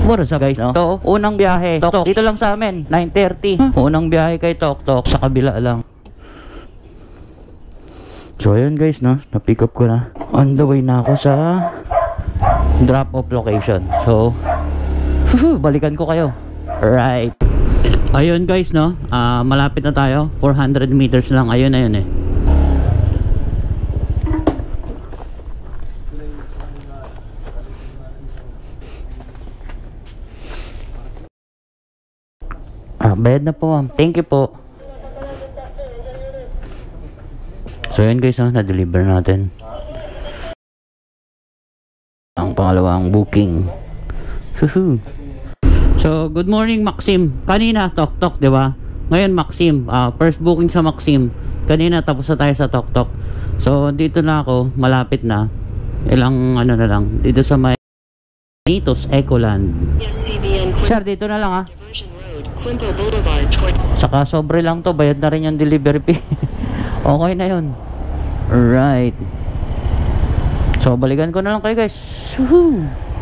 What is up guys, no? So, unang biyahe, Tok Tok. Dito lang sa amin, 9:30. Unang biyahe kay Tok Tok, sa kabila lang. So, ayun guys, no? Na-pick up ko na. On the way na ako sa drop-off location. So, balikan ko kayo. Alright. Ayun guys, no? Malapit na tayo. 400 meters lang. Ayun eh. Bayad na po ma'am. Thank you po. So yun guys, na-deliver natin ang pangalawang booking. So good morning Maxim. Kanina Tok Tok, di ba? Ngayon Maxim, first booking sa Maxim. Kanina tapos na tayo sa Tok Tok. So dito na ako, malapit na. Ilang ano na lang dito sa may Nitos Ecoland. Sir, dito na lang Saka sobre lang to, bayad na rin yung delivery fee. Okay na yun. Alright. So balikan ko na lang kayo guys.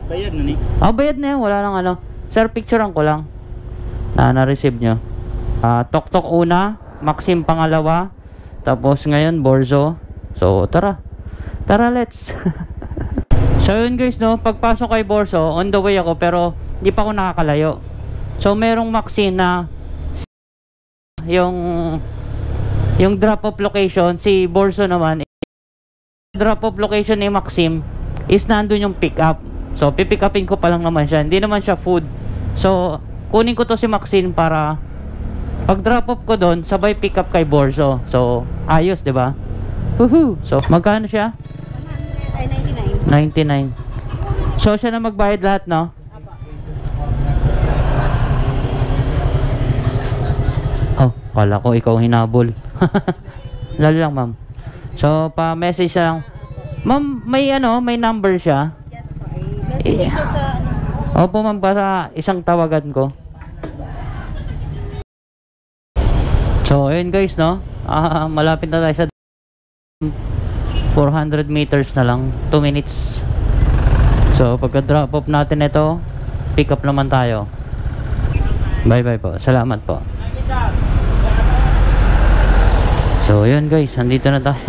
Bayad na ni? Bayad na yan, wala lang ano. Sir, picturean ko lang na-receive nyo. Tok Tok una, Maxim pangalawa, tapos ngayon Borzo. So tara let's. So yun guys, no, pagpasok kay Borzo, on the way ako pero hindi pa ako nakakalayo. So merong Maxim na yung drop off location, si Borzo naman drop off location ni Maxim is nandun yung pick up. So pipick upin ko pa lang naman siya, hindi naman siya food. So kunin ko to si Maxim para pag drop off ko doon sabay pick up kay Borzo. So ayos, 'di ba? So magkano siya? 99. So siya na magbayad lahat, no? Kala ko ikaw hinabol. Lalo lang ma'am. So pa-message lang. Ma'am, may number siya? Yes po. Message ko sa Opo ma'am, para isang tawagan ko. So ayun guys, no? Malapit na tayo sa 400 meters na lang, 2 minutes. So pagka drop off natin ito, pick up naman tayo. Bye bye po, salamat po. So yun guys, andito na tayo.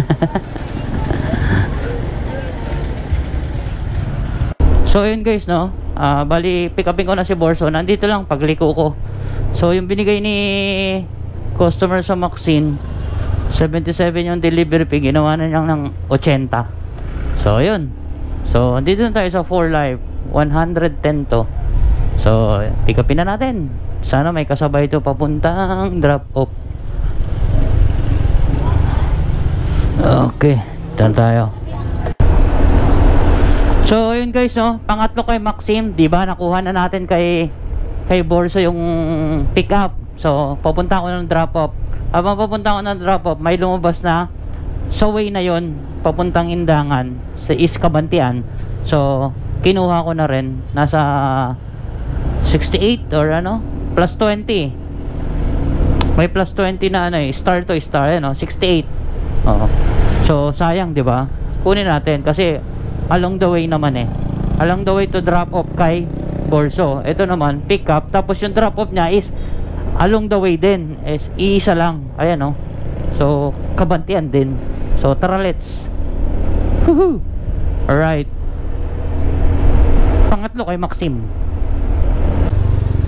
So yun guys, no, bali pick upin ko na si Borzo. Nandito lang pagliko ko. So yung binigay ni customer sa Maxim 77 yung delivery fee, ginawa na lang ng 80. So yun. So andito na tayo sa 4 Live, 110 to. So pick upin na natin. Sana may kasabay to papuntang drop off. Okay, dyan tayo. So yun guys, no, pangatlo kay Maxim, di ba? Nakuha na natin kay Borzo yung pick up. So papunta ako ng drop off. Habang papunta ako ng drop off, may lumabas na sa way na yon papuntang Indangan sa East Cabantian. So kinuha ko na rin, nasa 68 or plus 20. May plus 20 na star to star, 68. So sayang, 'di ba? Kunin natin kasi along the way naman along the way to drop off kay Borzo. Ito naman pick up, tapos yung drop off niya is along the way din, is iisa lang. Ayan so Cabantian din. So tara let's. Alright. Pangatlo kay Maxim.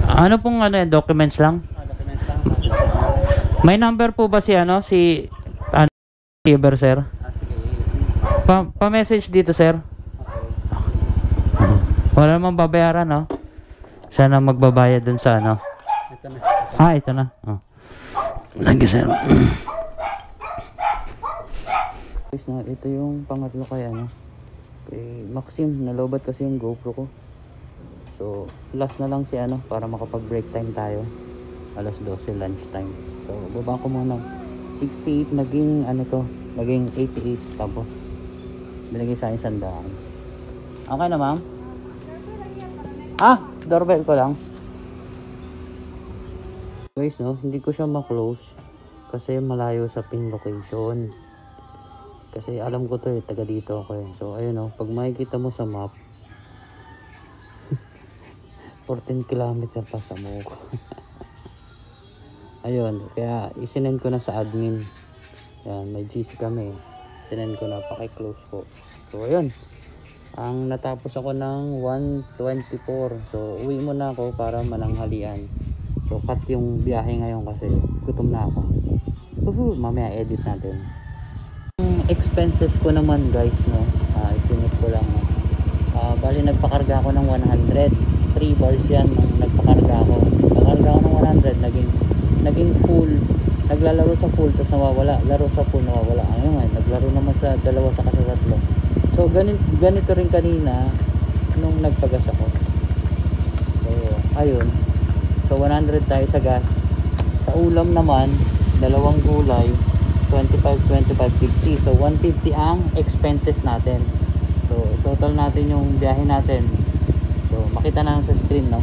Ano pong documents lang? May number po ba si Tiber, sir? Pa-message dito, sir. Wala namang babayaran, no? Sana magbabayad dun sa ito na. Ito na. Thank you, sir. Ito yung pangatlo kay kay Maxim. Nalobat kasi yung GoPro ko. So last na lang si para makapag break time tayo. Alas 12 lunch time. So baba ko muna. 68 naging naging 88, tapos binigay sa akin 100. Okay na ma'am? Doorbell ko lang. Guys, hindi ko siya ma-close kasi malayo sa pin location. Kasi alam ko to taga dito ako So ayun pag makikita mo sa map 14 kilometer pa sa Moco. Ayun, kaya isinend ko na sa admin. Yan, may GC kami. Sinend ko na, paki-close ko. So ayun, ang natapos ako ng 1:24. So uwi muna ako para mananghalian. So cut yung biyahe ngayon kasi gutom na ako. Mamaya edit natin. Ang expenses ko naman guys, no, isinip ko lang, no. Bali nagpakarga ako ng 100. 3 bars yan nung nagpakarga ako. Nagpakarga ako ng 100, naging full. Naglalaro sa full tapos nawawala, laro sa full nawawala. Ayun nga, naglaro naman sa 2 saka sa 3. So ganito rin kanina nung nagpagas ako. So ayun, so 100 tayo sa gas. Sa ulam naman, 2 gulay, 25, 50. So 150 ang expenses natin. So total natin yung biyahe natin. So makita na lang sa screen, no.